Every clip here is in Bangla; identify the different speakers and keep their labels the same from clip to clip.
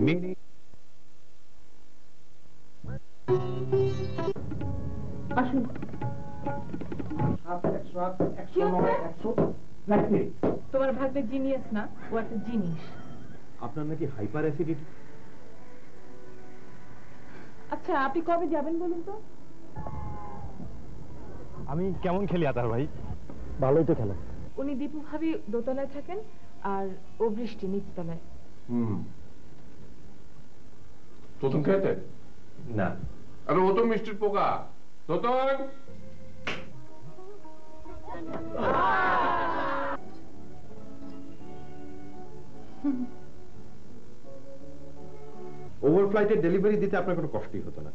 Speaker 1: মিনি
Speaker 2: আসুন। তোমার ভাগ্যে জিনিয়াস না, ও একটা জিনিস।
Speaker 1: আপনার নাকি হাইপার অ্যাসিডিটি।
Speaker 2: আচ্ছা, আপনি কবে যাবেন বলুন তো?
Speaker 1: আমি কেমন খেলি আতার ভাই? ভালোই তো খেলা।
Speaker 2: উনি দীপু ভাবি দোতলায় থাকেন আর ও বৃষ্টি নিচতলায়।
Speaker 3: তোতন খেয়েছে
Speaker 1: না।
Speaker 3: আরে ও তো মিষ্টির পোকা। তোতন
Speaker 1: ওভারফ্লাইটের ডেলিভারি দিতে আপনার কোনো কষ্টই হতো না।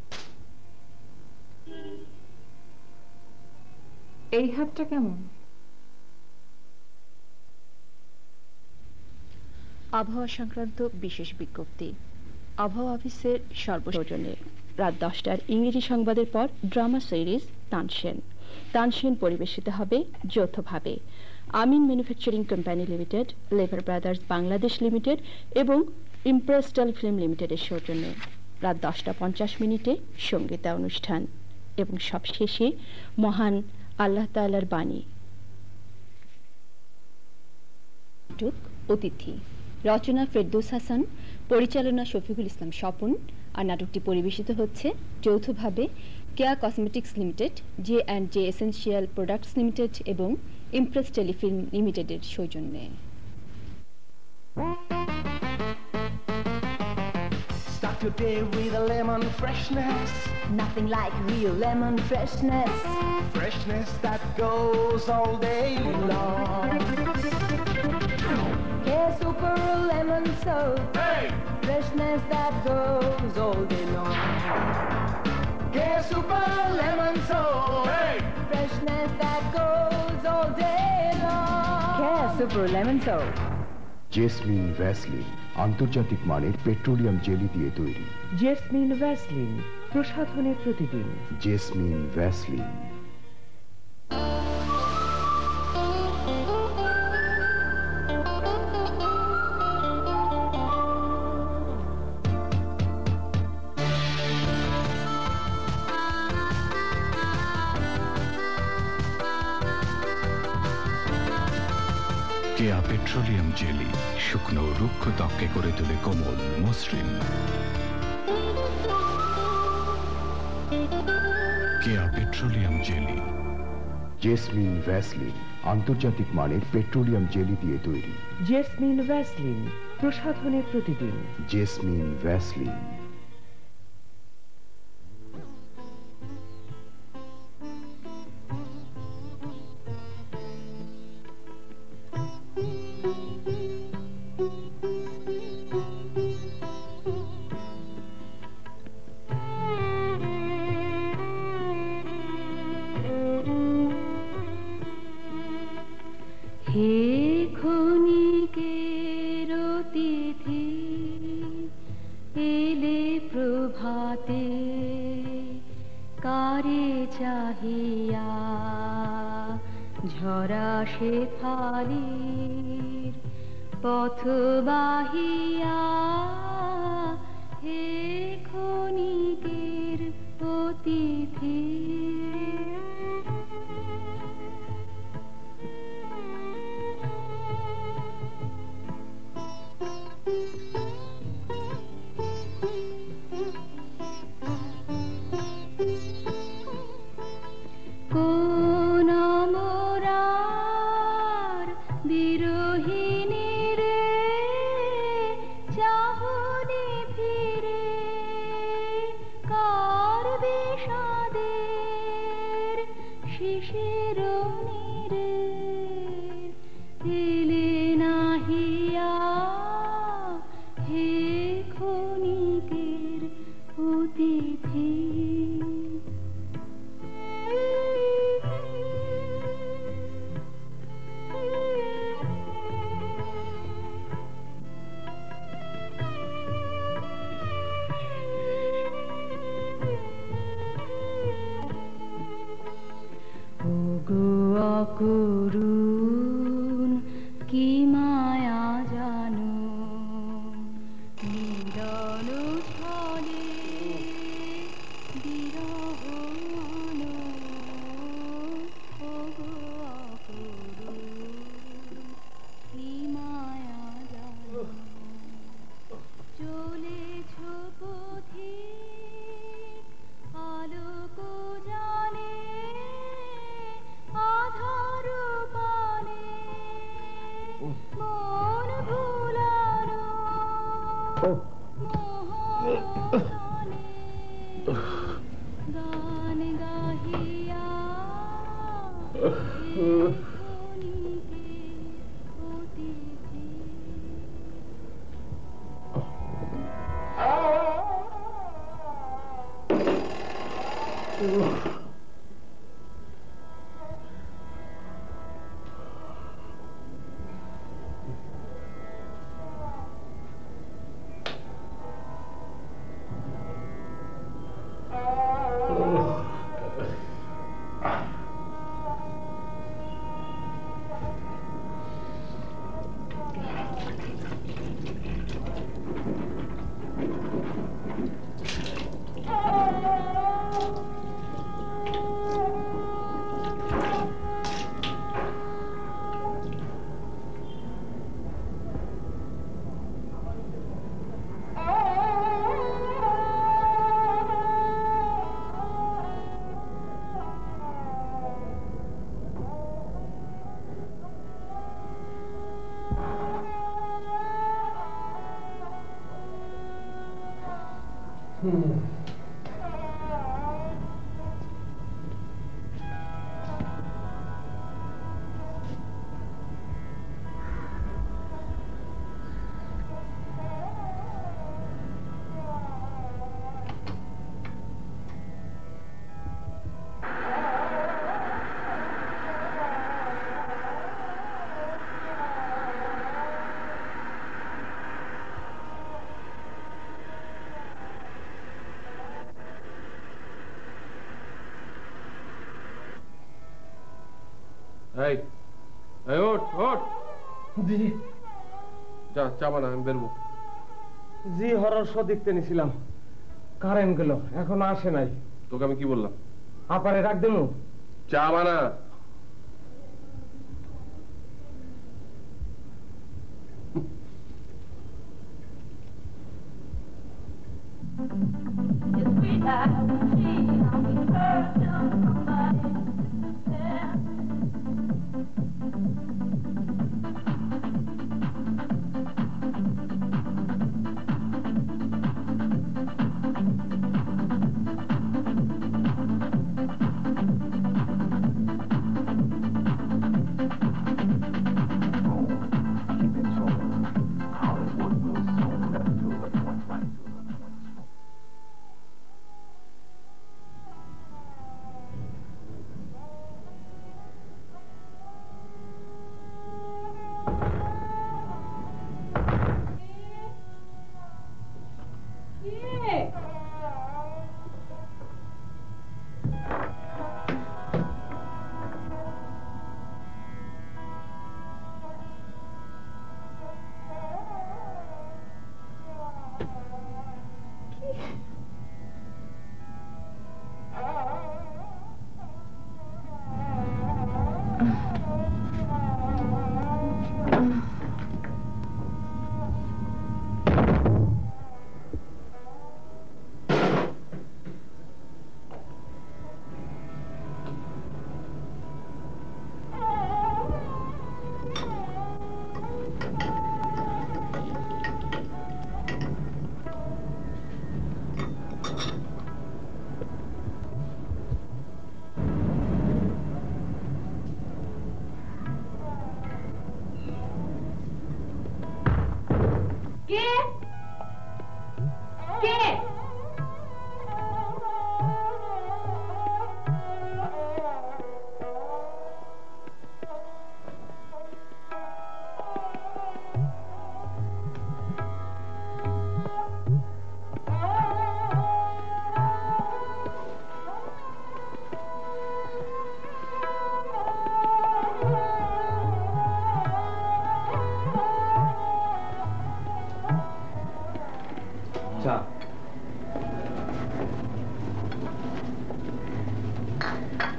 Speaker 2: এই হাতটা কেমন?
Speaker 4: আবহাওয়া সংক্রান্ত বিশেষ বিজ্ঞপ্তি। আবহাওয়া অফিসের সর্বসৌজন্যে রাত 10টার ইংরেজি সংবাদের পর ড্রামা সিরিজ তানসেন। তানসেন পরিবেশিত হবে যৌথভাবে আমিন ম্যানুফ্যাকচারিং কোম্পানি লিমিটেড, লেবার ব্রাদার্স বাংলাদেশ লিমিটেড এবং ইমপ্রেস টেলিফিল্ম লিমিটেডের সৌজন্যে। রাত 10:50 সঙ্গীতা অনুষ্ঠান এবং সবশেষে মহান আল্লাহ তাআলার বাণী। অতিথি রচনা ফেরদৌস হাসান, পরিচালনা শফিকুল ইসলাম স্বপন। আর নাটকটি পরিবেশিত হচ্ছে যৌথভাবে কেয়া কসমেটিক্স লিমিটেড, জে&জে এসেনশিয়াল প্রোডাক্টস লিমিটেড এবং ইমপ্রেস টেলিফিল্ম লিমিটেডের সৌজন্যে।
Speaker 5: Start your day with a lemon freshness.
Speaker 6: Nothing like real lemon freshness.
Speaker 5: Freshness that goes all day long.
Speaker 6: Care Super Lemon Soap.
Speaker 5: Hey!
Speaker 6: Freshness that goes all day long.
Speaker 5: Care Super Lemon Soap. Hey!
Speaker 6: Freshness that goes all day long. Care Super Lemon Soap.
Speaker 7: Jasmine Vaseline আন্তর্জাতিক মানের পেট্রোলিয়াম জেলি দিয়ে তৈরি।
Speaker 2: জেসমিন ভ্যাসলিন, প্রসাধনের প্রতিদিন।
Speaker 7: Jasmine Vaseline.
Speaker 8: Keya petroleum jelly শুকনো রুক্ষ ত্বককে করে তোলে কোমল মসৃণ। Keya petroleum jelly.
Speaker 7: Jasmine Vaseline আন্তর্জাতিক মানের পেট্রোলিয়াম জেলি দিয়ে তৈরি।
Speaker 2: জেসমিন ভ্যাসলিন, প্রসাধনের প্রতিদিন।
Speaker 7: জেসমিন ভ্যাসলিন।
Speaker 6: হে ক্ষণিকের অতিথি এলে প্রভাতে, কারে চাহিয়া ঝরা শেফালির পথ বাহিয়া। হে ক্ষণিকের অতিথি কোন মোরার বিরোহিনী রে চাহনি ফিরে কার বিষাদে
Speaker 3: এই এই ওঠ ওঠ
Speaker 1: জি
Speaker 3: যা চা বানা আমি বেরবো
Speaker 1: জি হরর শো দেখতে নিছিলাম কারেন্ট গেল এখনো আসে নাই
Speaker 3: তোকে আমি কি বললাম
Speaker 1: আপারে রাখ দেবো
Speaker 3: চা বানা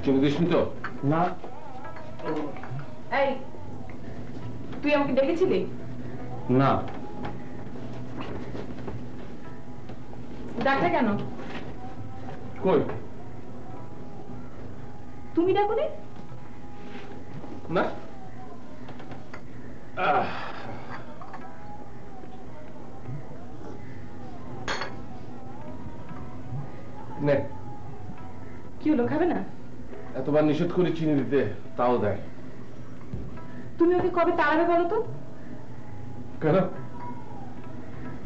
Speaker 3: চুমু দিসনি তো
Speaker 1: না
Speaker 2: এই তুই আমাকে ডেকেছিলি
Speaker 1: না
Speaker 2: ডাকলে কেন
Speaker 3: কই
Speaker 2: তুমি ডাকুনি
Speaker 3: না নে,
Speaker 2: কি হলো, খাবে না?
Speaker 3: এতবার নিষেধ করে চিনি দিতে, তাও দেয়।
Speaker 2: তুমি ওকে কবে তাড়াবে বলো তো?
Speaker 3: কেন?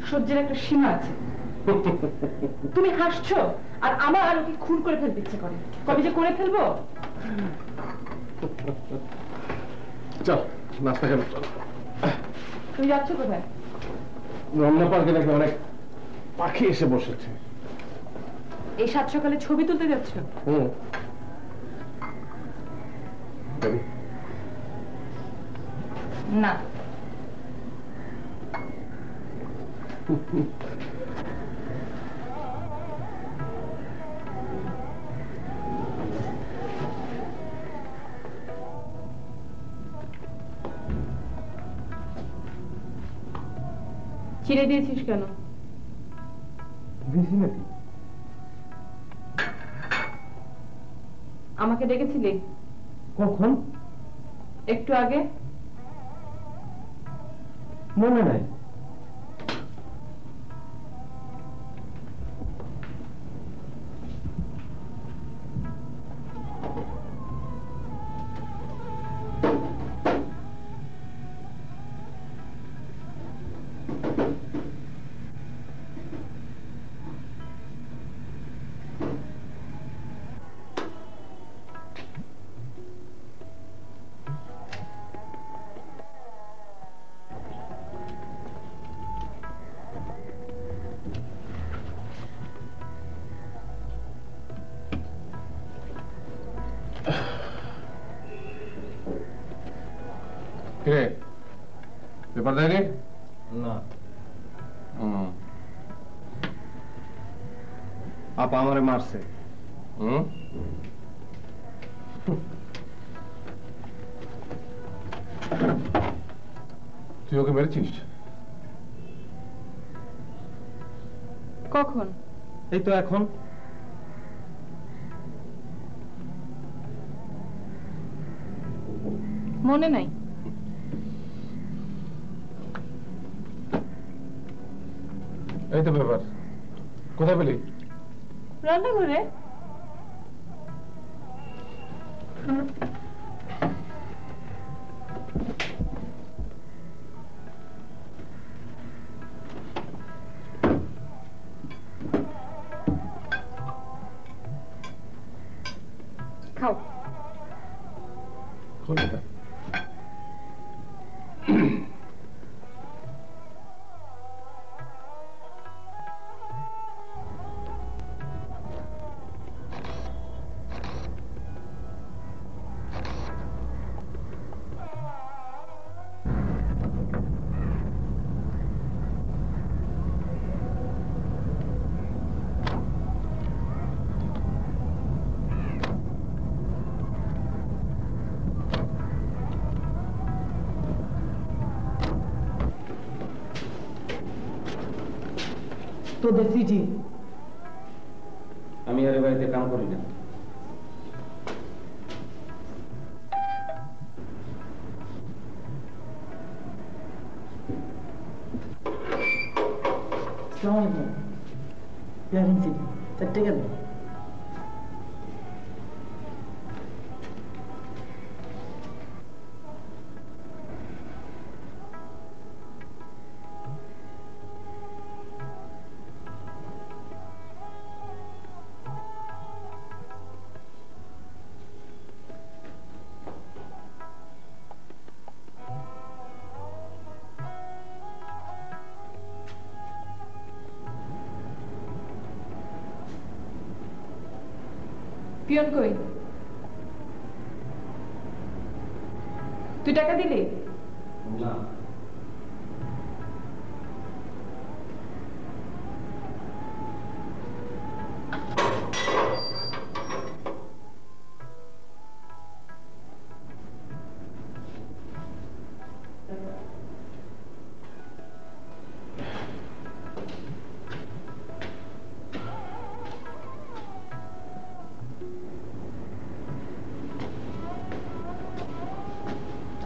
Speaker 2: সহ্যের একটা সীমা আছে। তুমি হাসছো আর আমার আর ওকে খুন করে ফেলতে ইচ্ছে করে। কবে যে করে ফেলবো।
Speaker 3: চল নাস্তা খেলো, চল।
Speaker 2: তুমি যাচ্ছ কোথায়?
Speaker 3: রমনা পার্কে নাকি অনেক পাখি এসে বসেছে।
Speaker 2: এই সাত সকালে ছবি তুলতে যাচ্ছ?
Speaker 3: যাবি?
Speaker 2: না। ছিঁড়ে দিয়েছিস কেন?
Speaker 1: দিছি নাকি?
Speaker 2: আমাকে ডেকেছিলি?
Speaker 1: কখন?
Speaker 2: একটু আগে।
Speaker 1: মনে নাই।
Speaker 3: কিরে, পেপার দেয়নি?
Speaker 1: না,
Speaker 3: হুম।
Speaker 1: আপা আমারে মারছে।
Speaker 3: হুম? তুই ওকে মেরেছিস?
Speaker 2: কখন?
Speaker 1: এই তো এখন।
Speaker 2: মনে নাই।
Speaker 3: এই তো পেপার, কোথায় পেলি?
Speaker 2: রান্নাঘরে। খাও।
Speaker 3: খোল এটা।
Speaker 9: তোদের চিঠি।
Speaker 1: আমি আর এ বাড়িতে কাম করি না।
Speaker 9: আসসালামু আলাইকুম। পেয়ারিং চিঠি 4 টাকা দাও।
Speaker 2: পিয়ন কই? তুই টাকা দিলি?
Speaker 1: না,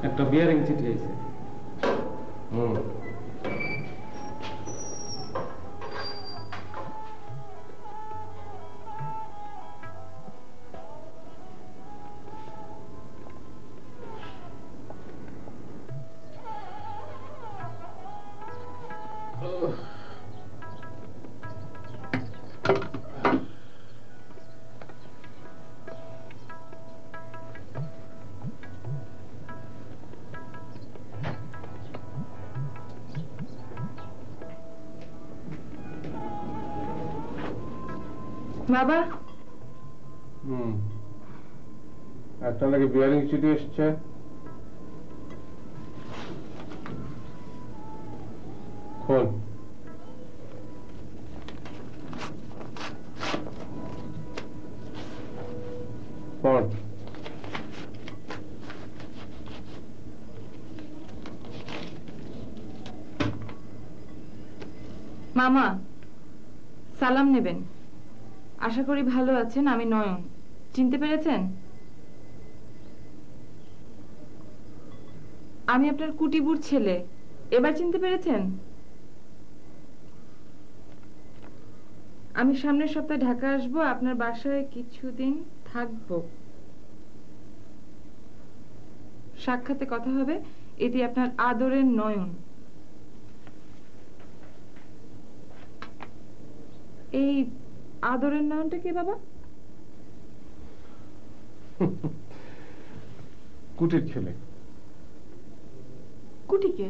Speaker 1: একটা বিয়ারিং চিঠি আছে।
Speaker 3: হুম।
Speaker 2: বাবা,
Speaker 3: একটা নাকি বিয়ারিং চিঠি এসছে। খোল। পড়।
Speaker 2: মামা সালাম নেবেন। আশা করি ভালো আছেন। আমি নয়ন। চিনতে পেরেছেন? আমি আপনার কুটিবুর ছেলে। এবার চিনতে পেরেছেন? আমি সামনের সপ্তাহে ঢাকা আসবো, আপনার বাসায় কিছুদিন থাকবো। সাক্ষাতে কথা হবে। এটি আপনার আদরের নয়ন। এই আদরের নয়নটা কে বাবা?
Speaker 3: কুটির ছেলে।
Speaker 2: কুটিকে?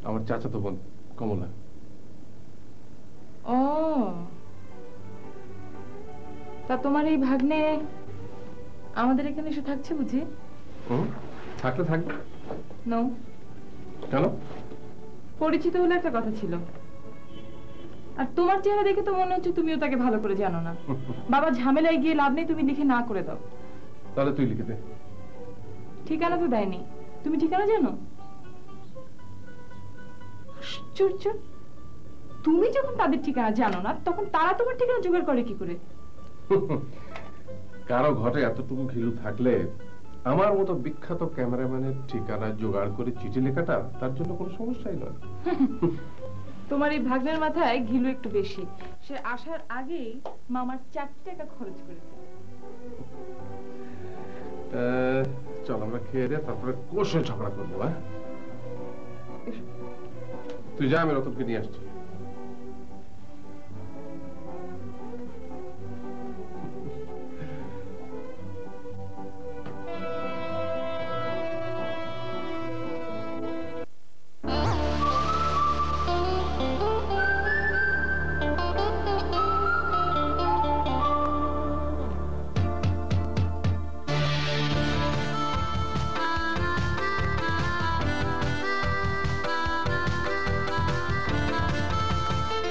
Speaker 3: আমার চাচাতো বোন কমলা।
Speaker 2: ও, তা তোমার এই ভাগ্নে আমাদের এখানে এসে থাকছে বুঝি?
Speaker 3: থাকলে থাকবে।
Speaker 2: নো।
Speaker 3: কেন?
Speaker 2: পরিচিত হলে একটা কথা ছিল। আর তোমার চেহারা দেখে তো মনে হচ্ছে তুমিও তাকে ভালো করে জানো না। বাবা, ঝামেলায় গিয়ে লাভ নেই, তুমি লিখে না করে দাও।
Speaker 3: তাহলে তুই লিখে দে।
Speaker 2: ঠিকানা তো দেয়নি। তুমি ঠিকানা জানো? আশ্চর্য, তুমি যখন তাদের ঠিকানা জানো না, তখন তারা তোমার ঠিকানা জোগাড় করে কি করে?
Speaker 3: কারো ঘরে এতটুকু ঘিলু থাকলে আমার মতো বিখ্যাত ক্যামেরাম্যানের ঠিকানা জোগাড় করে চিঠি লেখাটা তার জন্য কোনো সমস্যাই নয়।
Speaker 2: তোমার এই ভাগ্নের মাথায় ঘিলু একটু বেশি। সে আসার আগেই মামার 4 টাকা খরচ করেছে।
Speaker 3: চল আমরা খেয়ে দে, তারপরে কষে ঝগড়া করবো। হ্যাঁ, তুই যা, আমি রতনকে নিয়ে আসছি।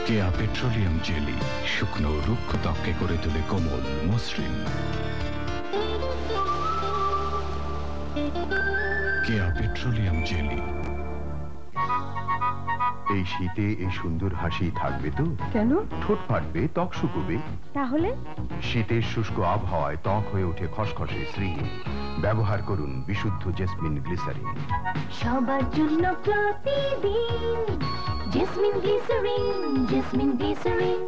Speaker 8: কেয়া পেট্রোলিয়াম জেলি শুকনো রুক্ষ ত্বকে করে তোলে কোমল মসৃণ। Keya petroleum jelly.
Speaker 7: এই শীতে এই সুন্দর হাসি থাকবে তো?
Speaker 6: কেন?
Speaker 7: ঠোঁট ফাটবে, ত্বক শুকোবে।
Speaker 6: তাহলে?
Speaker 7: শীতের শুষ্ক আবহাওয়ায় ত্বক হয়ে ওঠে খসখসে শ্রীহীন। ব্যবহার করুন বিশুদ্ধ জেসমিন গ্লিসারিন।
Speaker 10: সবার জন্য প্রতিদিন jasmine glycerin, jasmine glycerin.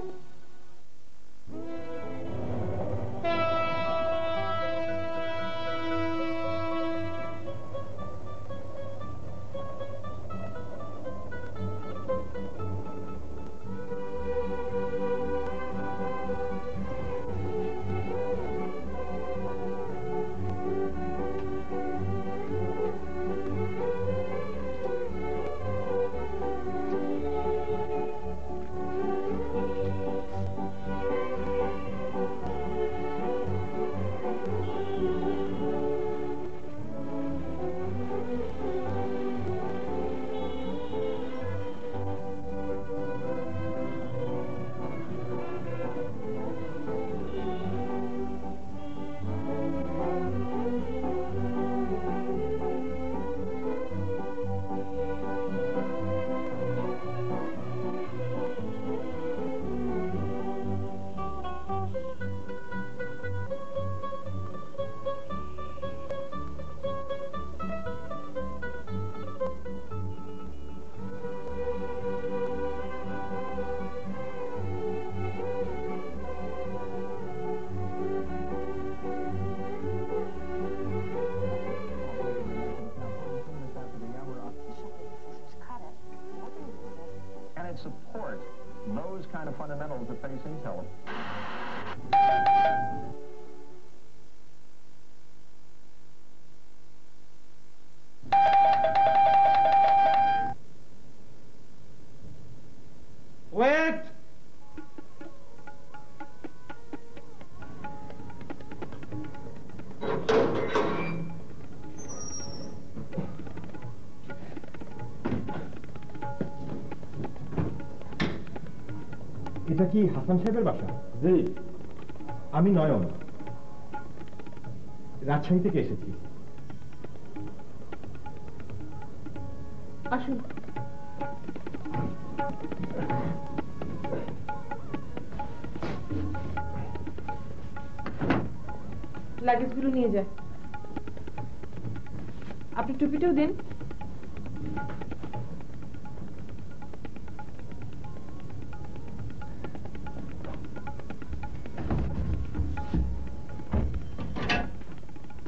Speaker 11: provide support, those kind of fundamentals that face Intel.
Speaker 1: Wait! এটা কি হাসান সাহেবের বাসা? জি। আমি নয়ন, রাজশাহী থেকে এসেছি।
Speaker 2: আসুন। লাগেজগুলো নিয়ে যায়। আপনি টুপিটাও দিন।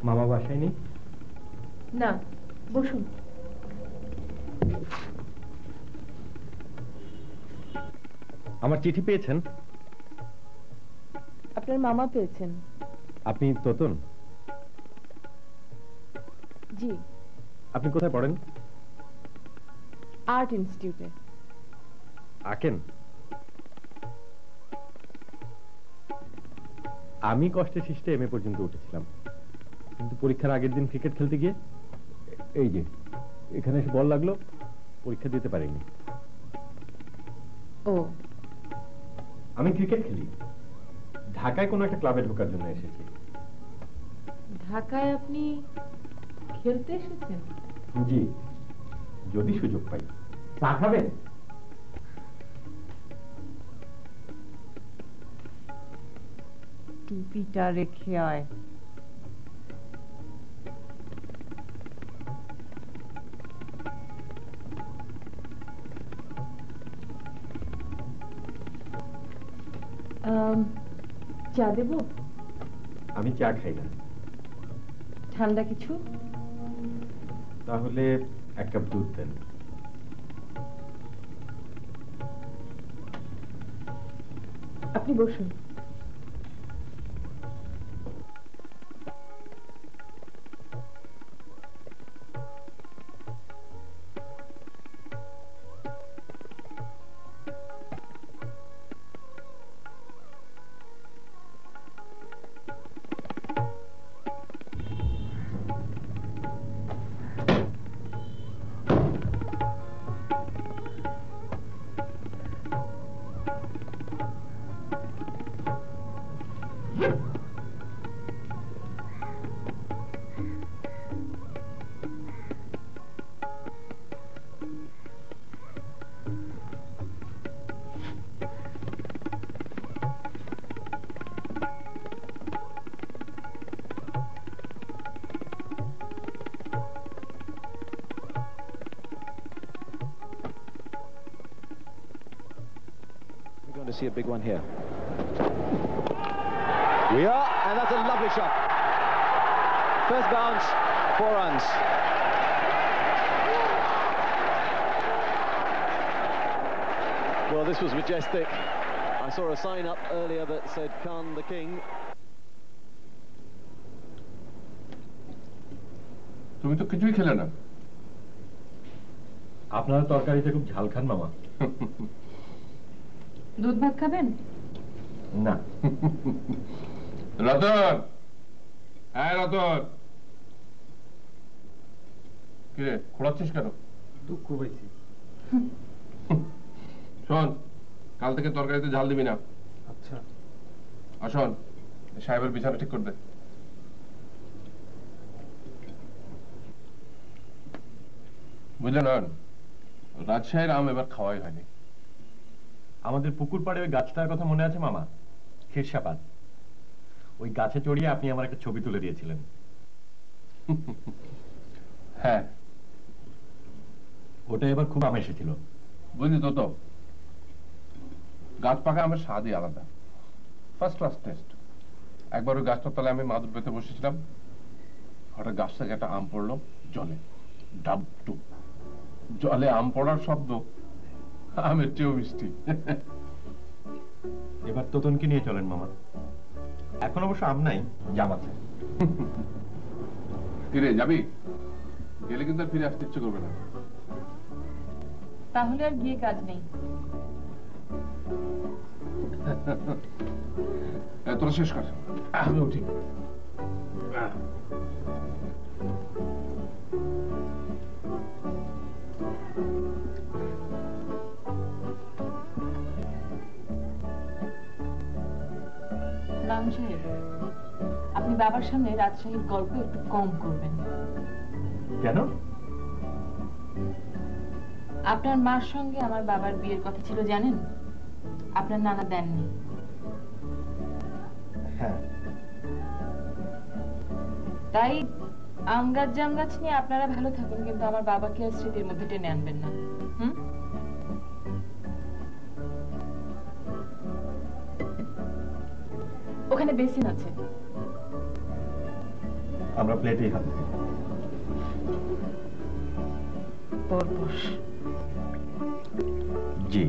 Speaker 1: মামা বাসায় নেই?
Speaker 2: না, বসুন।
Speaker 1: আমার চিঠি পেয়েছেন?
Speaker 2: আপনার মামা পেয়েছেন।
Speaker 1: আপনি তোতন?
Speaker 2: জি।
Speaker 1: আপনি কোথায় পড়েন?
Speaker 2: আর্ট ইনস্টিটিউটে।
Speaker 1: আঁকেন? আমি কষ্টে সৃষ্টে এমএ পর্যন্ত উঠেছিলাম, কিন্তু পরীক্ষার আগের দিন ক্রিকেট খেলতে গিয়ে এই যে এখানে এসে বল লাগলো, পরীক্ষা দিতে পারিনি।
Speaker 2: ও,
Speaker 1: আমি ক্রিকেট খেলি। ঢাকায় কোনো একটা ক্লাবে ঢোকার জন্য এসেছি।
Speaker 2: ঢাকায় আপনি খেলতে এসেছেন?
Speaker 1: জি, যদি সুযোগ পাই। চা খাবেন?
Speaker 2: টুপিটা রেখে আয়। চা দেব?
Speaker 1: আমি চা খাই না।
Speaker 2: ঠান্ডা কিছু?
Speaker 1: তাহলে এক কাপ দুধ দেন।
Speaker 2: আপনি বসুন।
Speaker 12: To see a big one here. We are, and that's a lovely shot. First bounce, 4 runs. Well, this was majestic. I saw a sign up earlier that said Khan the King.
Speaker 3: তুমি তো কিছুই খেলে না।
Speaker 1: আপনারা তরকারিতে খুব ঝাল খান মামা।
Speaker 2: দুধ ভাত খাবেন?
Speaker 1: না।
Speaker 3: রতন, হ্যাঁ রতন, কিরে খোলাচ্ছিস কেন?
Speaker 1: দুঃখ হয়েছি।
Speaker 3: শোন, কাল থেকে তরকারিতে ঝাল দিবি না।
Speaker 1: আচ্ছা।
Speaker 3: আর শোন, সাহেবের বিছানা ঠিক করে দে। বুঝলে না, রাজশাহীর আম এবার খাওয়াই হয়নি।
Speaker 1: আমাদের পুকুর পাড়ে ওই গাছটার কথা মনে আছে মামা? খিরসাপাত। ওই গাছে চড়িয়ে আপনি আমার একটা ছবি তুলে দিয়েছিলেন।
Speaker 3: হ্যাঁ,
Speaker 1: ওটা এবার খুব আম এসেছিল।
Speaker 3: বুঝলি তো, তো গাছ পাকা আমের স্বাদই আলাদা, ফার্স্ট ক্লাস টেস্ট। একবার ওই গাছটার তলায় আমি মাদুর পেতে বসেছিলাম, হঠাৎ গাছ থেকে একটা আম পড়লো জলে, ডাব টুপ। জলে আম পড়ার শব্দ আমের চেয়েও মিষ্টি।
Speaker 1: এবার তোতনকে নিয়ে চলেন মামা। এখন অবশ্য আম নাই, জাম আছে।
Speaker 3: ফিরে যাবি? গেলে কিন্তু আর ফিরে আসতে ইচ্ছে করবে না।
Speaker 2: তাহলে আর গিয়ে কাজ নেই।
Speaker 3: তোরা শেষ কর, আমি উঠি।
Speaker 2: নাম সাহেব, আপনি বাবার সামনে রাজশাহীর গল্প একটু কম করবেন।
Speaker 1: কেন?
Speaker 2: আপনার মার সঙ্গে আমার বাবার বিয়ের কথা ছিল জানেন? আপনার নানা দেননি।
Speaker 1: হ্যাঁ।
Speaker 2: তাই আম গাছ জাম গাছ নিয়ে আপনারা ভালো থাকুন, কিন্তু আমার বাবাকে আর স্মৃতির মধ্যে টেনে আনবেন না। ওখানে বেসিন আছে,
Speaker 1: আমরা প্লেটেই হাত।
Speaker 2: পরপর।
Speaker 1: জি।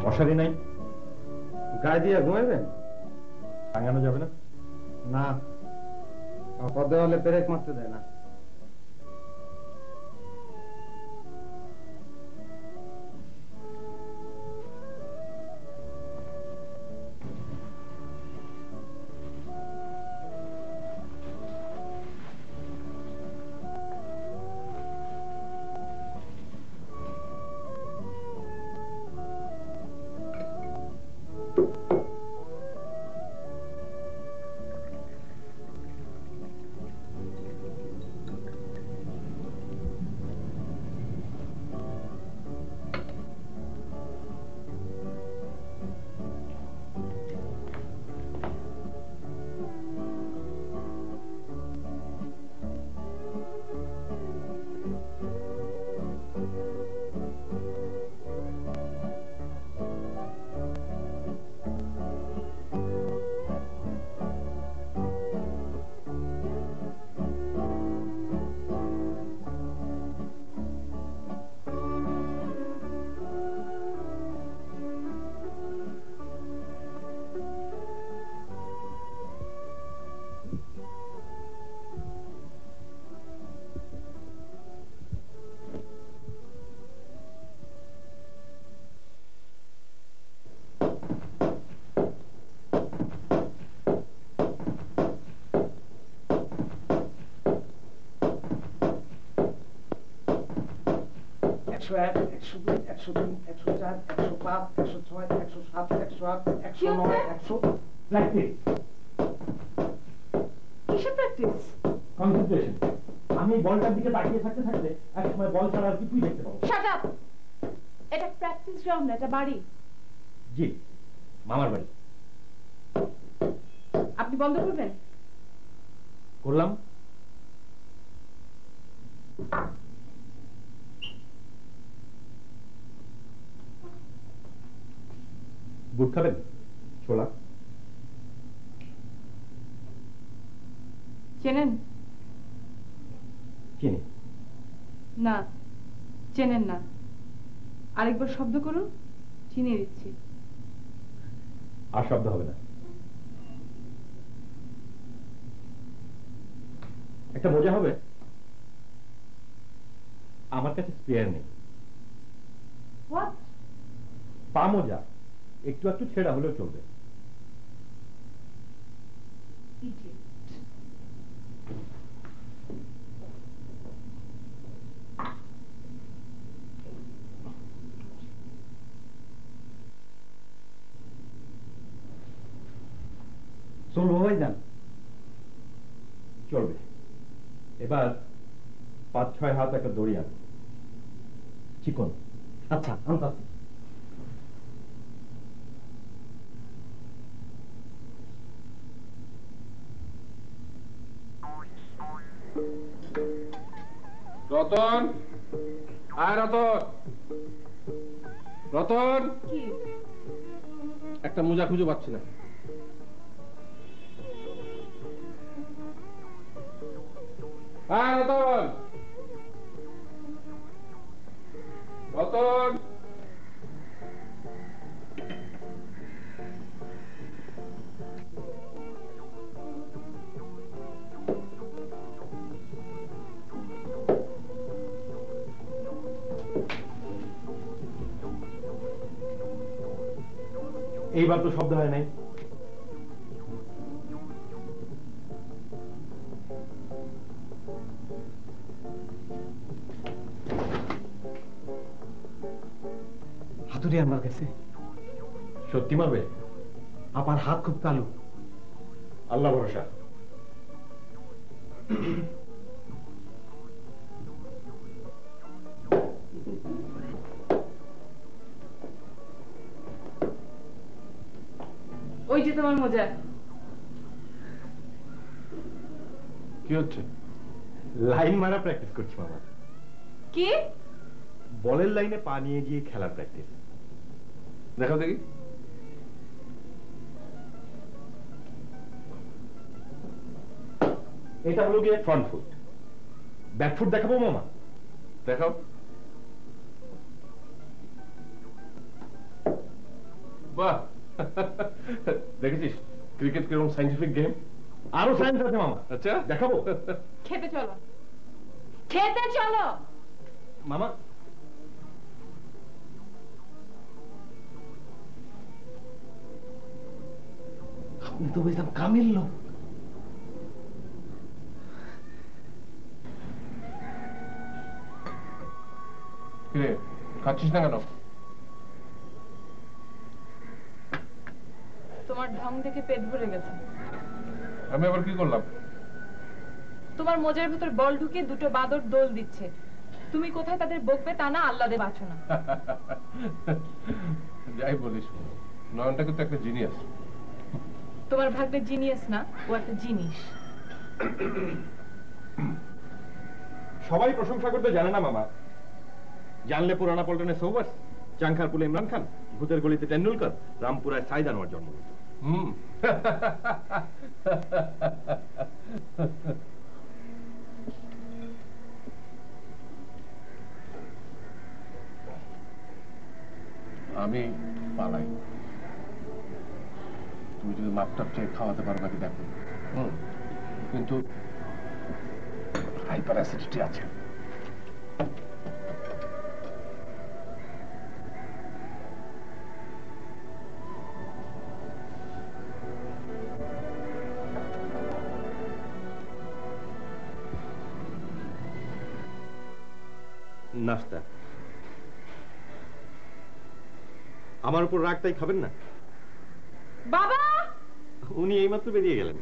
Speaker 1: মশারি নাই?
Speaker 13: গায়ে দিয়ে ঘুমাইবেন?
Speaker 1: টাঙানো যাবে না?
Speaker 13: না, পদে হলে পেরেক মারতে দেয় না।
Speaker 1: আমি বলটার দিকে তাকিয়ে থাকতে থাকতে এক সময় বল ছাড়া আর কিছুই দেখতে পাবো।
Speaker 2: Shut up! এটা প্র্যাকটিস গ্রাউন্ড না, এটা বাড়ি।
Speaker 1: জি, মামার বাড়ি।
Speaker 2: আপনি বন্ধ করবেন?
Speaker 1: করলাম। বুট খাবেন? ছোলা
Speaker 2: চেনেন?
Speaker 1: চিনি
Speaker 2: না, চেনেন না। আরেকবার শব্দ করুন, চিনিয়ে দিচ্ছি।
Speaker 1: আর শব্দ হবে না। একটা মজা হবে, আমার কাছে স্পেয়ার নেই। পা মোজা একটু একটু ছেঁড়া হলেও চলবে।
Speaker 13: চলবো ভাইজান?
Speaker 1: চলবে। এবার 5-6 হাত একটা দড়ি আন, চিকন।
Speaker 13: আচ্ছা, আনতাছি।
Speaker 3: রতন, আয় রতন। রতন, একটা মোজা খুঁজে পাচ্ছি না। রতন
Speaker 1: এইবার তো শব্দ হয় নাই।
Speaker 9: হাতুড়ি আমার কাছে।
Speaker 1: সত্যি মারবে?
Speaker 9: আপার হাত খুব কালো।
Speaker 1: আল্লাহ ভরসা।
Speaker 2: ওই যে তোমার মোজা।
Speaker 3: কি হচ্ছে?
Speaker 1: লাইন মারা প্র্যাকটিস করছি মামা।
Speaker 2: কি?
Speaker 1: বলের লাইনে পা নিয়ে গিয়ে খেলার প্র্যাকটিস।
Speaker 3: দেখো দেখি।
Speaker 1: এটা হলো গিয়ে ফ্রন্ট ফুট। ব্যাক ফুট দেখাবো মামা?
Speaker 3: দেখাও। বাহ, দেখেছিস ক্রিকেট কিরকম সাইন্টিফিক গেম?
Speaker 1: আরো সায়েন্স আছে মামা।
Speaker 3: আচ্ছা,
Speaker 1: দেখাবো?
Speaker 2: খেতে চলো, খেতে চলো
Speaker 1: মামা।
Speaker 9: আপনি তো বলতাম কামিল লোক।
Speaker 3: কিরে, খাচ্ছিস না কেন?
Speaker 2: তোমার ঢং দেখে পেট ভরে গেছে।
Speaker 3: আমি আবার কি করলাম?
Speaker 2: তোমার মোজার ভিতর বল ঢুকে দুটো বাদর দোল দিচ্ছে। তুমি কোথায় তাদের বকবে তা না, আল্লাদে বাঁচো না।
Speaker 3: যাই বলিস, নয়নটা কিন্তু একটা জিনিয়াস।
Speaker 2: তোমার ভাগ্যে জিনিয়াস না, ও একটা জিনিস।
Speaker 1: সবাই প্রশংসা করতে জানে না মামা। জানলে পুরানা পল্টনে সোবার্স, চাংখারপুলে ইমরান খান, ভূতের গলিতে টেন্ডুলকার, রামপুরায় সাইদ আনোয়ার জন্ম।
Speaker 3: আমি পালাই। তুমি যদি মাপটাপ চেয়ে খাওয়াতে পারো নাকি দেখো। কিন্তু হাইপার অ্যাসিডিটি আছে।
Speaker 1: নাস্তা। আমার উপর রাগ তাই খাবেন না?
Speaker 2: বাবা!
Speaker 1: উনি এইমাত্র বেরিয়ে গেলেন।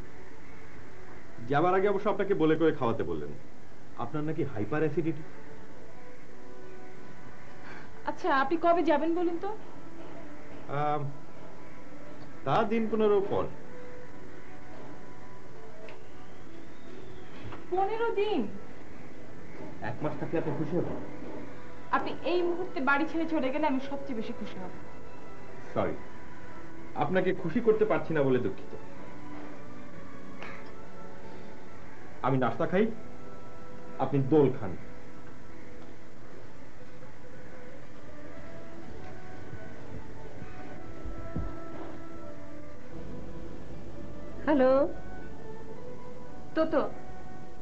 Speaker 1: যাবার আগে অবশ্য আপনাকে বলে করে খাওয়াতে বললেন। আপনার নাকি হাইপার অ্যাসিডিটি।
Speaker 2: আচ্ছা, আপনি কবে যাবেন বলুন তো?
Speaker 1: তা দিন 15 পর।
Speaker 2: 15 দিন?
Speaker 1: 1 মাস থাকলে আপনি খুশি হবেন?
Speaker 2: আপনি এই মুহূর্তে বাড়ি ছেড়ে চলে গেলে আমি সবচেয়ে বেশি খুশি হব।
Speaker 1: সরি, আপনাকে খুশি করতে পারছি না বলে দুঃখিত। আমি নাস্তা খাই, আপনি দোল খান।
Speaker 14: হ্যালো
Speaker 2: তো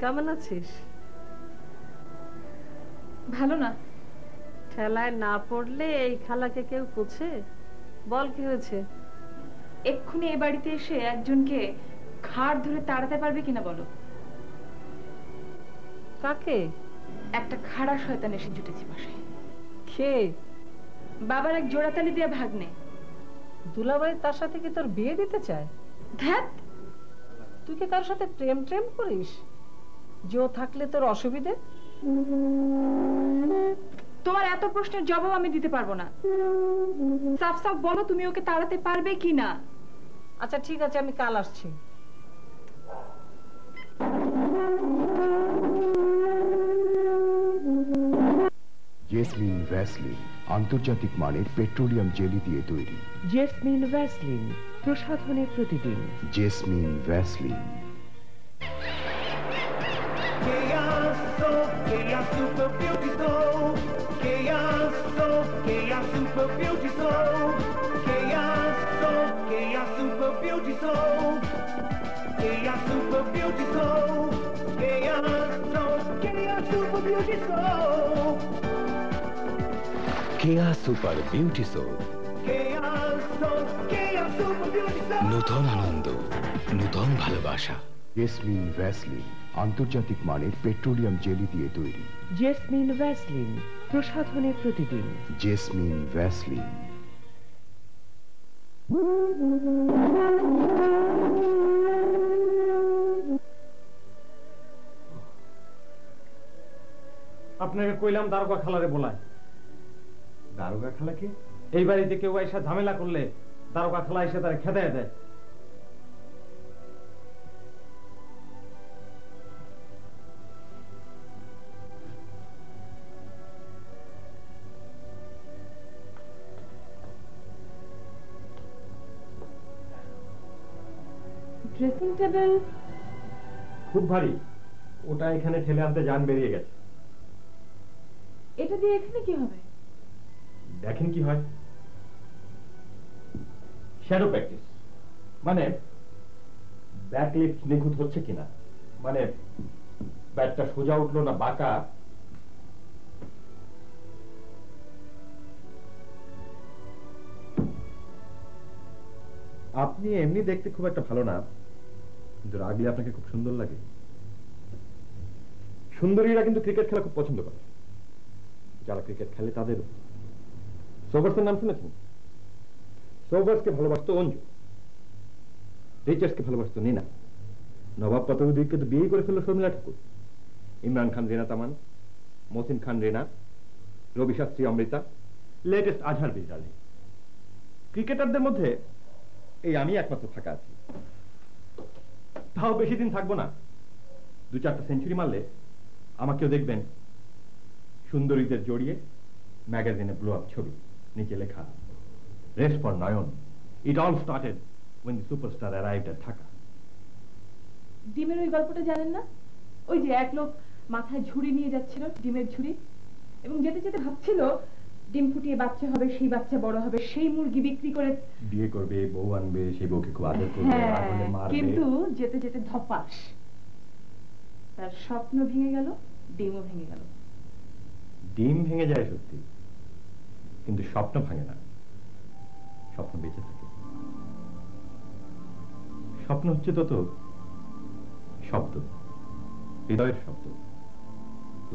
Speaker 14: কেমন আছিস?
Speaker 2: ভালো না।
Speaker 14: ঠেলায় না পড়লে এই খালাকে কেউ পুছে? বল কি হয়েছে?
Speaker 2: এক্ষুনি এ বাড়িতে এসে একজনকে ঘাড় ধরে তাড়াতে পারবে কিনা বলো?
Speaker 14: কাকে?
Speaker 2: একটা খাড়া শয়তান এসে জুটেছে বাসায়।
Speaker 14: কে?
Speaker 2: বাবার এক জোড়াতালি দিয়ে ভাগ্নে।
Speaker 14: দুলাভাই তার সাথে কি তোর বিয়ে দিতে চায়?
Speaker 2: ধ্যাত,
Speaker 14: তুই কি কার সাথে প্রেম ট্রেম করিস? যে ও থাকলে তোর অসুবিধে?
Speaker 2: তোমার এত প্রশ্নের জবাব আমি দিতে পারবো না। সাফ সাফ বলো তুমি ওকে তাড়াতে পারবে কিনা।
Speaker 14: আচ্ছা ঠিক আছে, আমি কাল আসছি।
Speaker 7: জেসমিন ভ্যাসলিন আন্তর্জাতিক মানের পেট্রোলিয়াম জেলি দিয়ে তৈরি।
Speaker 15: জেসমিন ভ্যাসলিন, প্রসাধনে প্রতিদিন।
Speaker 7: Jasmine Vaseline.
Speaker 5: chaos, super beauty soul. Chaos, super beauty soul. Chaos, super beauty soul. Chaos, super beauty soul. Chaos, super beauty soul.
Speaker 8: কেয়া super beauty soap,
Speaker 5: Chaos, super beauty soul.
Speaker 8: নূতন আনন্দ, নূতন ভালোবাসা।
Speaker 7: জেসমিন ভ্যাসলিন আন্তর্জাতিক মানের পেট্রোলিয়াম জেলি দিয়ে তৈরি।
Speaker 15: জেসমিন ভ্যাসলিন, প্রসাধনে প্রতিদিন।
Speaker 7: জেসমিন ভ্যাসলিন।
Speaker 1: আপনাকে কইলাম দারোগা খালারে বলায়। দারোগা খালাকে? এই বাড়িতে কেউ এসে ঝামেলা করলে দারোগা খালা এসে তারা খেদায় দেয়।
Speaker 2: ড্রেসিং টেবিল
Speaker 1: খুব ভারী, ওটা এখানে ঠেলে আনতে জান বেরিয়ে গেছে।
Speaker 2: এটা দিয়ে এখানে কি হবে?
Speaker 1: দেখেন কি হয়। শ্যাডো প্র্যাকটিস, মানে ব্যাক লিফট নিখুঁত হচ্ছে কিনা, মানে ব্যাটটা সোজা উঠলো না বাঁকা। আপনি এমনি দেখতে খুব একটা ভালো না, কিন্তু রাগলে আপনাকে খুব সুন্দর লাগে। সুন্দরীরা কিন্তু ক্রিকেট খেলা খুব পছন্দ করে। যারা ক্রিকেট খেলে তাদেরও। সোভার্সের নাম শুনেছেন? সোভার্সকে ভালোবাসতো অঞ্জু, রিচার্ডসকে ভালোবাসতো নীনা, নবাব পতৌদিকে তো বিয়ে করে ফেললো শর্মিলা ঠাকুর, ইমরান খান রেনা তামান, মহসিন খান রেনা, রবি শাস্ত্রী অমৃতা, লেটেস্ট আজহার বিজরালি। ক্রিকেটারদের মধ্যে এই আমি একমাত্র ফাঁকা আছি। তাও বেশি দিন থাকবো না, 2-4টা সেঞ্চুরি মারলে আমাকেও দেখবেন সুন্দরীদের জড়িয়ে ম্যাগাজিনে ব্লো আপ ছবি, নিচে লেখা race for Nayan, it all started when the superstar arrived at Dhaka.
Speaker 2: ডিমের ওই গল্পটা জানেন না? ওই যে এক লোক মাথায় ঝুড়ি নিয়ে যাচ্ছিল, ডিমের ঝুড়ি, এবং যেতে যেতে ভাবছিল ডিম ফুটিয়ে বাচ্চা হবে, সেই বাচ্চা বড় হবে, সেই মুরগি বিক্রি করে
Speaker 1: বিয়ে করবে, বউ আনবে, সেই বউকে খুব আদর করবে, রাগ হলে মারবে।
Speaker 2: কিন্তু যেতে যেতে ধপাস তার স্বপ্ন ভেঙে গেল, ডিমও ভেঙে গেল।
Speaker 1: ডিম ভেঙে যায় সত্যি, কিন্তু স্বপ্ন ভাঙে না, স্বপ্ন বেঁচে থাকে। স্বপ্ন হচ্ছে তত শব্দ, হৃদয়ের শব্দ।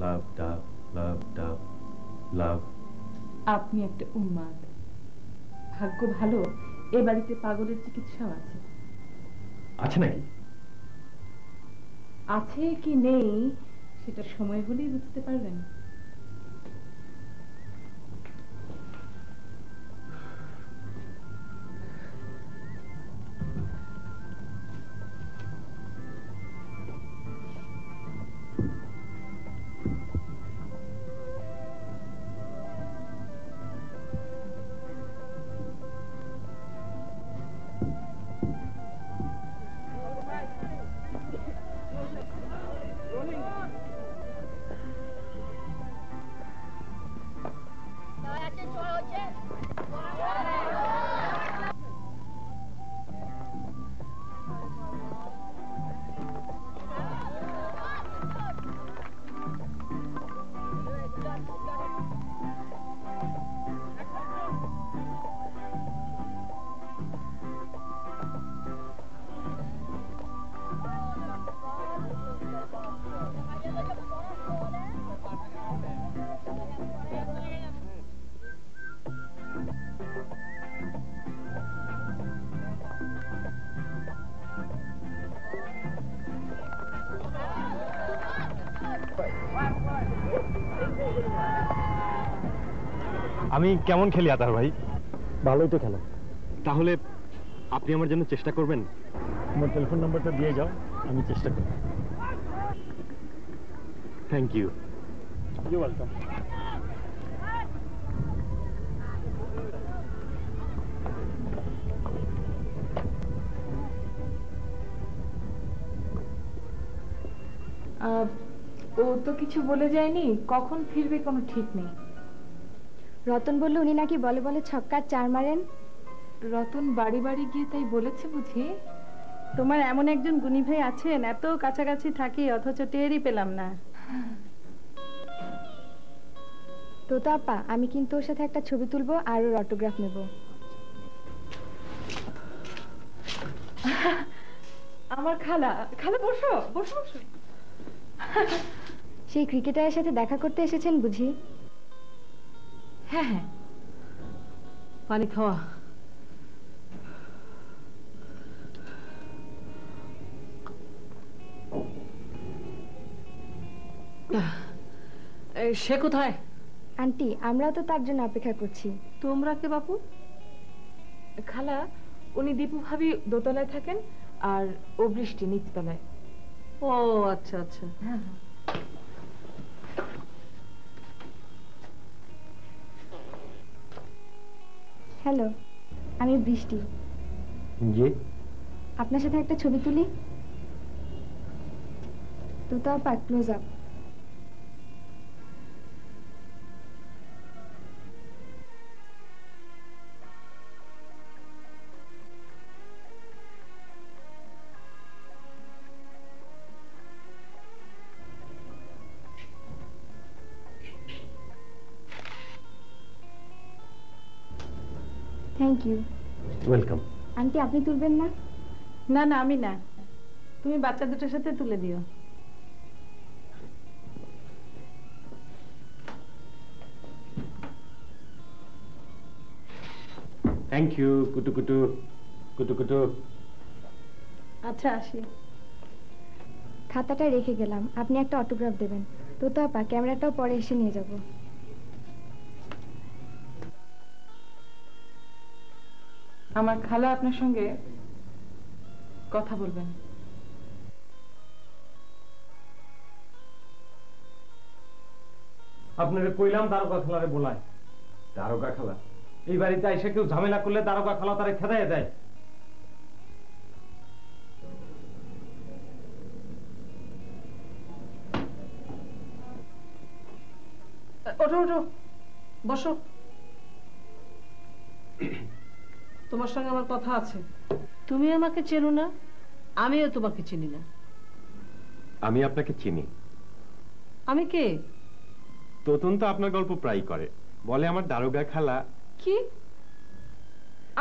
Speaker 1: লাভ ডাভ, লাভ ডাভ, লাভ।
Speaker 2: আপনি একটা উন্মাদ। ভাগ্য ভালো এ বাড়িতে পাগলের চিকিৎসাও আছে।
Speaker 1: আছে নাকি?
Speaker 2: আছে কি নেই সেটা সময় হলেই বুঝতে পারবেন।
Speaker 1: আমি কেমন খেলি আতার ভাই? ভালোই তো খেলো। তাহলে আপনি আমার জন্য চেষ্টা করবেন? আমার টেলিফোন নাম্বারটা দিয়ে যাও, আমি চেষ্টা করব। Thank you. You welcome.
Speaker 2: ও তো কিছু বলে যায়নি, কখন ফিরবে কোনো ঠিক নেই।
Speaker 16: রতন বলল উনি নাকি বলে বলে ছক্কার 4 মারেন।
Speaker 2: রতন বাড়ি বাড়ি গিয়ে তাই বলেছে বুঝি?
Speaker 14: তোমার এমন একজন গুণী ভাই আছেন, এত কাছাকাছি থাকি অথচ টেরই পেলাম না।
Speaker 16: তোতা আপা, আমি কিন্তু ওর সাথে একটা ছবি তুলবো আর ওর অটোগ্রাফ নেব।
Speaker 2: আমার খালা, খালা বসো বসো বসো।
Speaker 16: সেই ক্রিকেটারের সাথে দেখা করতে এসেছেন বুঝি?
Speaker 14: হ্যাঁ হ্যাঁ, পানি খাওয়া। সে কোথায়?
Speaker 16: আন্টি, আমরাও তো তার জন্য অপেক্ষা করছি।
Speaker 14: তোমরা কে বাপু?
Speaker 2: খালা, উনি দীপু ভাবি দোতলায় থাকেন আর ও বৃষ্টি নিচতলায়।
Speaker 14: ও আচ্ছা আচ্ছা।
Speaker 2: হ্যাঁ।
Speaker 16: হ্যালো, আমি বৃষ্টি।
Speaker 1: জি।
Speaker 16: আপনার সাথে একটা ছবি তুলি? তোতা আপা, close up. Thank you.
Speaker 1: Welcome.
Speaker 16: Aunty, আপনি তুলবেন না?
Speaker 14: না না, আমি না, তুমি বাচ্চা দুটোর সাথে তুলে দিও।
Speaker 1: Thank you. কুটু কুটু কুটু কুটু।
Speaker 14: আচ্ছা, আসি।
Speaker 16: খাতাটা রেখে গেলাম, আপনি একটা অটোগ্রাফ দেবেন। তোতা আপা, ক্যামেরাটাও পরে এসে নিয়ে যাব।
Speaker 2: আমার খালা আপনার সঙ্গে কথা বলবেন।
Speaker 1: আপনারে কইলাম দারোগা খালারে বলায়। দারোগা খালা? এই বাড়িতে এসে কেউ ঝামেলা করলে দারোগা খালা তারে খেদাইয়া দেয়।
Speaker 14: ওঠো ওঠো, বসো। তোমার সঙ্গে আমার কথা আছে। তুমি আমাকে চেনো না, আমিও তোমাকে চিনি না।
Speaker 17: আমি আপনাকে চিনি।
Speaker 14: আমি কে?
Speaker 17: তোতন তো আপনার গল্প প্রায় করে, বলে আমার দারোগা খালা।
Speaker 2: কি?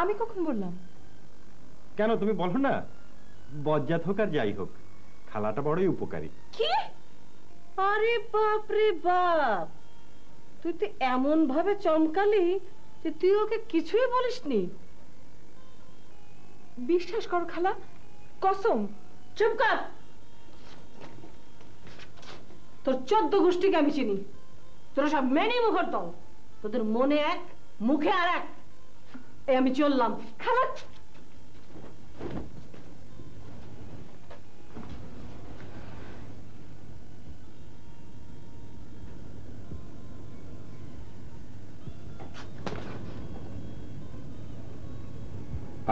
Speaker 2: আমি কখন বললাম?
Speaker 17: কেন তুমি বলো না? বজ্জাত হোক আর যাই হোক, খালাটা বড়ই উপকারী।
Speaker 14: কি? আরে বাপ রে বাপ, তুই তো এমন ভাবে চমকালি যে তুই ওকে কিছুই বলিসনি।
Speaker 2: বিশ্বাস কর খালা, কসম।
Speaker 14: চুপ কর। তোর 14 গোষ্ঠীকে আমি চিনি। তোরা সব মেনে মুখর দল, তোদের মনে এক, মুখে আর এক। এই আমি চললাম।
Speaker 2: খালা,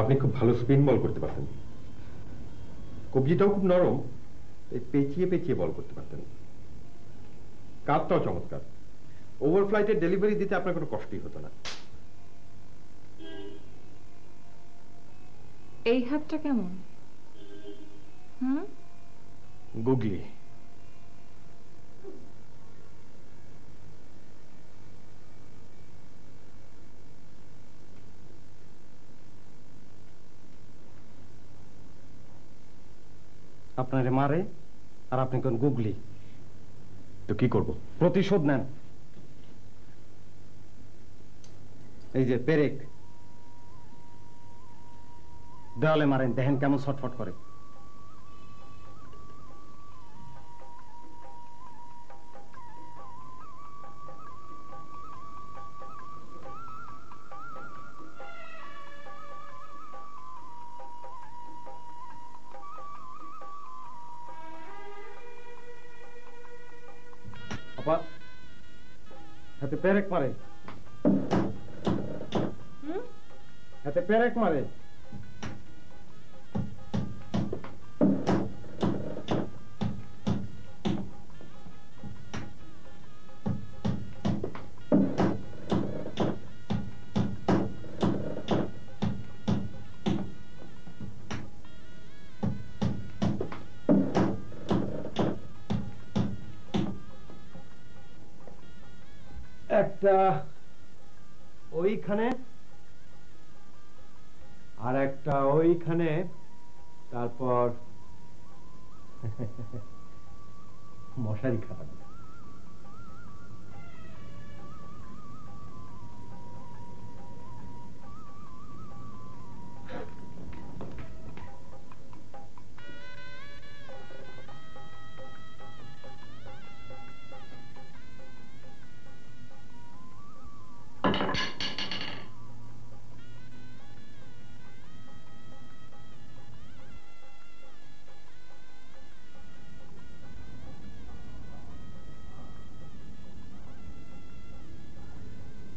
Speaker 1: আপনি খুব ভালো স্পিন বল করতে পারতেন, কবজিটাও খুব নরম, পেঁচিয়ে পেঁচিয়ে বল করতে পারতেন। কাজটাও চমৎকার। ওভার ফ্লাইটের ডেলিভারি দিতে আপনার কোনো কষ্টই হতো না।
Speaker 2: এই হাতটা কেমন?
Speaker 1: গুগলি। আপনারে মারে আর আপনি কোন গুগলি? তো কি করব? প্রতিশোধ নেন। এই যে পেরেক, দেওয়ালে মারেন, দেখেন কেমন ছটফট করে। হাতে পেরেক মারে, হাতে পেরেক মারে। একটা ওইখানে, আর একটা ওইখানে, তারপর মশারি খাটা।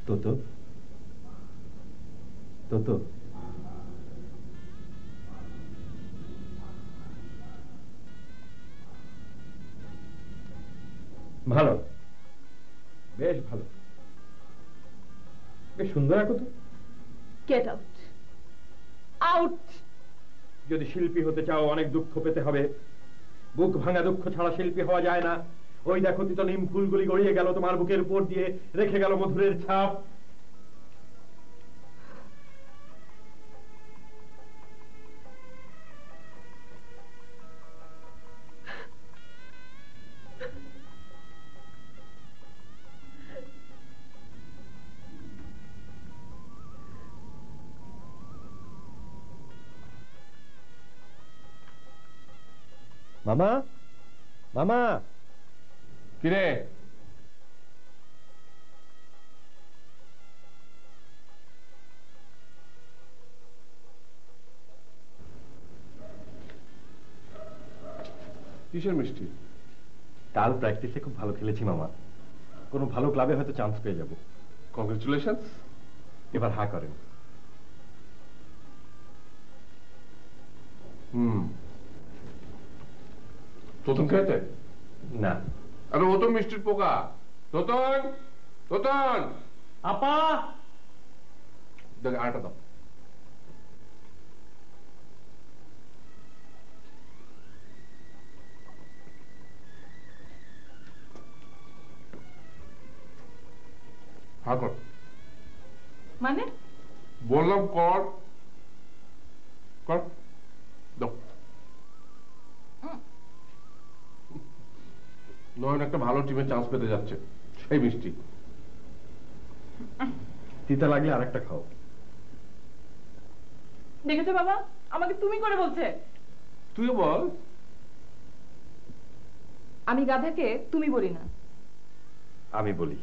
Speaker 1: তোতো, তোতো, ভালো, বেশ ভালো, বেশ সুন্দর আঁকো তো।
Speaker 2: Get out, out.
Speaker 1: যদি শিল্পী হতে চাও অনেক দুঃখ পেতে হবে, বুক ভাঙা দুঃখ ছাড়া শিল্পী হওয়া যায় না। ওই দেখো তো নিম ফুলগুলি গড়িয়ে গেল তোমার বুকের উপর দিয়ে, রেখে গেল মধুরের ছাপ। মামা, মামা,
Speaker 3: কিরে? কিসের মিষ্টি?
Speaker 1: কাল প্র্যাকটিসে খুব ভালো খেলেছি মামা, কোনো ভালো ক্লাবে হয়তো চান্স পেয়ে যাব।
Speaker 3: কংগ্রেচুলেশনস।
Speaker 1: এবার হা করেন।
Speaker 3: তোতন খেয়েছে
Speaker 1: না?
Speaker 3: আরে ও তো মিষ্টির পোকা। তোতন, তোতন,
Speaker 9: আপা,
Speaker 3: দেখ আটা দাও। হা কর।
Speaker 2: মানে?
Speaker 3: বললাম কর, কর দাও। নয়ন একটা ভালো টিমে চান্স পেতে যাচ্ছে, সেই মিষ্টি।
Speaker 1: তিতা লাগলে আর একটা খাও।
Speaker 2: দেখেছো বাবা, আমাকে তুমি করে বলছে।
Speaker 3: তুইও বল।
Speaker 2: আমি গাধাকে তুমি বলি না।
Speaker 1: আমি বলি।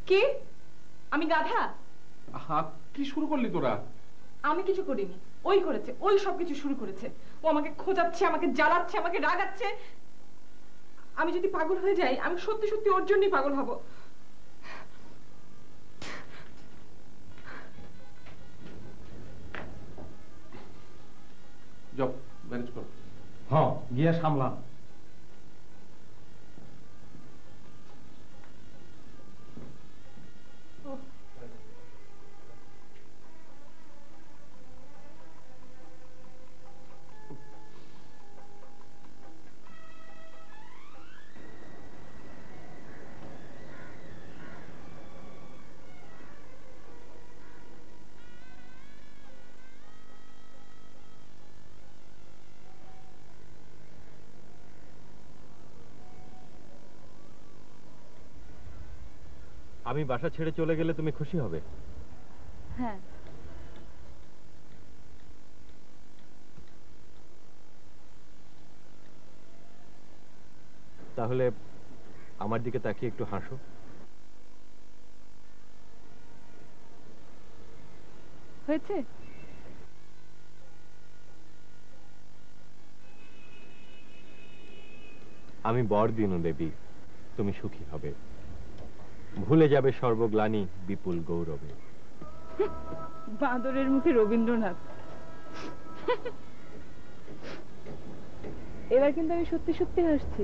Speaker 2: কি? আমি গাধা?
Speaker 3: হাত কি শুরু করলি তোরা?
Speaker 2: আমি কিছু করিনি, ওই করেছে, ওই সবকিছু শুরু করেছে। ও আমাকে খোঁজাচ্ছে, আমাকে জ্বালাচ্ছে, আমাকে রাগাচ্ছে। আমি যদি পাগল হয়ে যাই, আমি সত্যি সত্যি ওর জন্যই পাগল হব।
Speaker 3: যাও ম্যানেজ করো।
Speaker 1: হ্যাঁ, গিয়ে সামলাম। আমি বাসা ছেড়ে চলে গেলে তুমি খুশি হবে?
Speaker 2: হ্যাঁ।
Speaker 1: তাহলে আমার দিকে তাকিয়ে একটু হাসো।
Speaker 2: হয়েছে?
Speaker 1: আমি বর দিনু দেবী, তুমি সুখী হবে, ভুলে যাবে সর্বগ্লানি বিপুল গৌরবে।
Speaker 2: বাঁদরের মুখে রবীন্দ্রনাথ। এবার কিন্তু আমি সত্যি সত্যি হাসছি।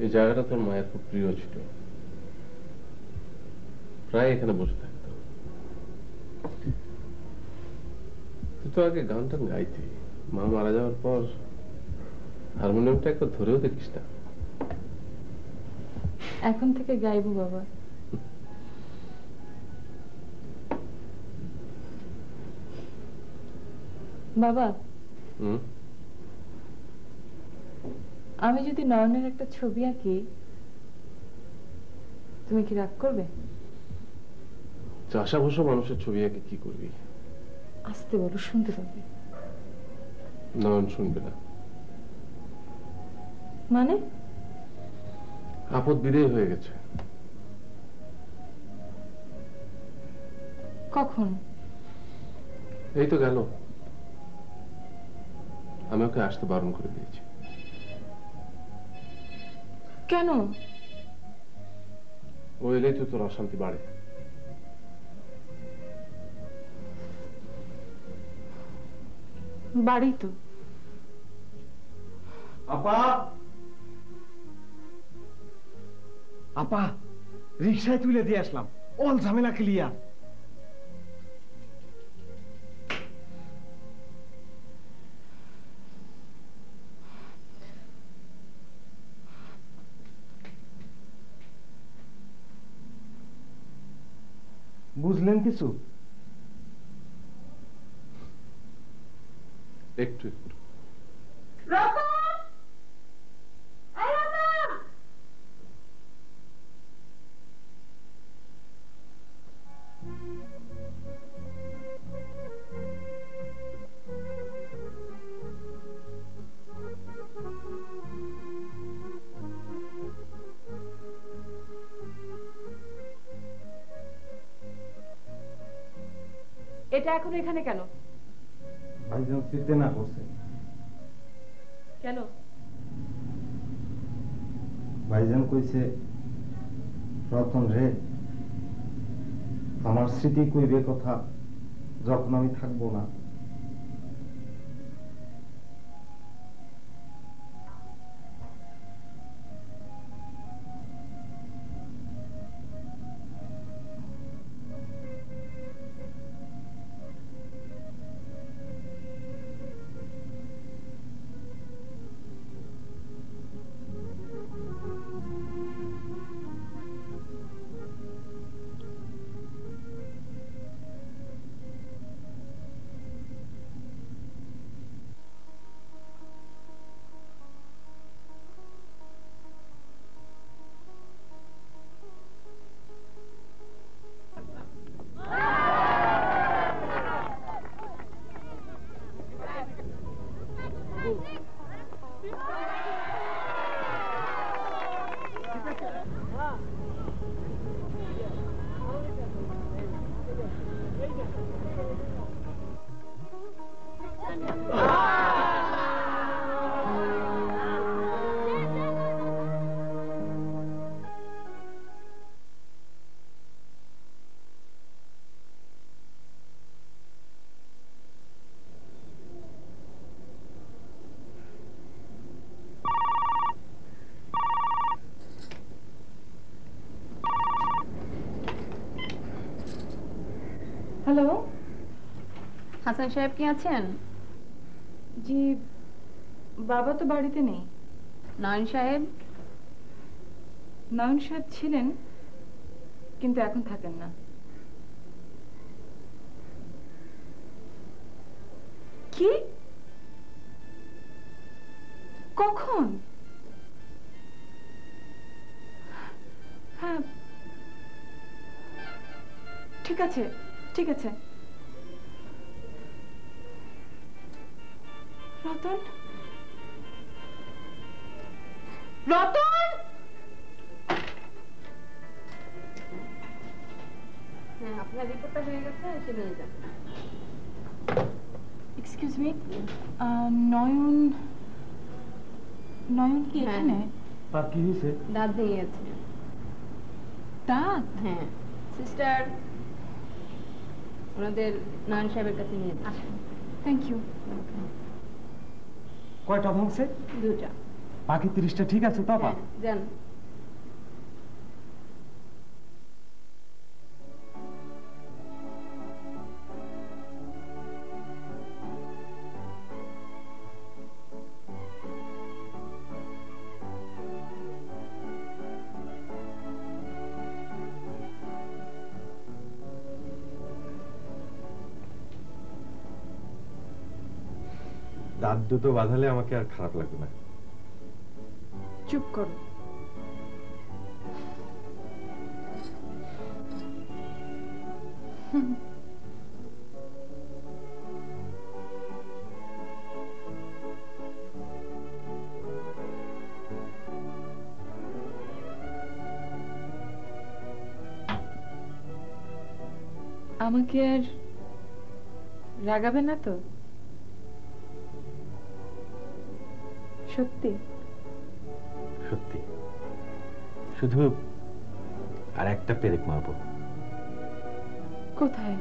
Speaker 3: এই জায়গাটা তোর মায়ের খুব প্রিয় ছিল, প্রায় এখানে বসে থাকতো। তুই তো আগে গান টান গাইতি, মা মারা যাওয়ার পর হারমোনিয়ামটা একবার ধরেও দেখিস না?
Speaker 2: এখন থেকে গাইবো বাবা। বাবা, আমি যদি নয়নের একটা ছবি আঁকি, তুমি কি রাগ করবে?
Speaker 3: চাষা ভুষা মানুষের ছবি আঁকে কি করবি?
Speaker 2: আস্তে বলো, শুনতে পাবে।
Speaker 3: নয়ন শুনবে না।
Speaker 2: মানে?
Speaker 3: আপদ বিদেয় হয়ে গেছে।
Speaker 2: কখন?
Speaker 3: এই তো গেল। আমি ওকে আসতে বারণ করে দিয়েছি।
Speaker 2: কেন?
Speaker 3: ও এলেই তো তোর অশান্তি বাড়ে।
Speaker 2: বাড়ি তো।
Speaker 13: আপা, আপা, রিক্সায় তুলে দিয়ে আসলাম, অল ঝামেলা ক্লিয়ার। বুঝলেন কিছু?
Speaker 3: একটু একটু।
Speaker 2: এটা এখন এখানে কেন?
Speaker 13: ভাইজান চিনতে না করছে।
Speaker 2: কেন?
Speaker 13: ভাইজান কইছে, রতন রে, আমার স্মৃতি কইবে কথা যখন আমি থাকবো না।
Speaker 2: হ্যালো,
Speaker 6: হাসান সাহেব কি আছেন?
Speaker 2: জি, বাবা তো বাড়িতে নেই।
Speaker 6: নয়ন সাহেব?
Speaker 2: নয়ন সাহেব ছিলেন, কিন্তু এখন থাকেন না। কি? কখন? হ্যাঁ, ঠিক আছে, ঠিক আছে। রতন, রতন!
Speaker 6: হ্যাঁ, আপনার রিপোর্টটা হয়ে গেছে, এসে নিয়ে যান।
Speaker 2: এক্সকিউজ মি, নয়ন, নয়ন কি এখানে?
Speaker 13: তার কি হয়েছে?
Speaker 6: দাঁত ভেঙে গেছে।
Speaker 2: দাঁত?
Speaker 6: হ্যাঁ। সিস্টার, ওনাদের নয়ন সাহেবের কাছে নিয়ে যান।
Speaker 2: Thank you.
Speaker 13: কয়টা ভাঙছে?
Speaker 6: 2টা।
Speaker 13: বাকি 30টা ঠিক আছে তো আপা?
Speaker 14: দেন।
Speaker 1: দাঁত দুটো বাঁধালে আমাকে আর খারাপ লাগবে না।
Speaker 2: চুপ করো। আমাকে আর রাগাবে না তো? সত্যি
Speaker 1: সত্যি। শুধু আর একটা পেরেক মারবো।
Speaker 2: কোথায়?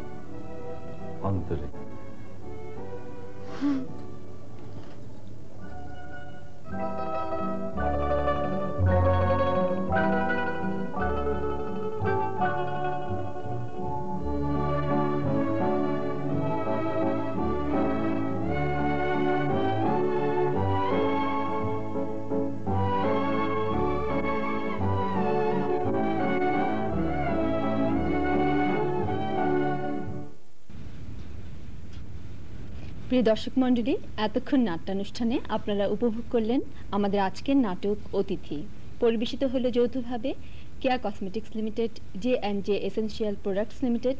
Speaker 1: অন্তরে।
Speaker 4: প্রিয় দর্শক মণ্ডলী, এতক্ষণ নাট্যানুষ্ঠানে আপনারা উপভোগ করলেন আমাদের আজকের নাটক অতিথি। পরিবেশিত হলো যৌথভাবে কেয়া কসমেটিক্স লিমিটেড, জে&জে এসেনশিয়াল প্রোডাক্টস লিমিটেড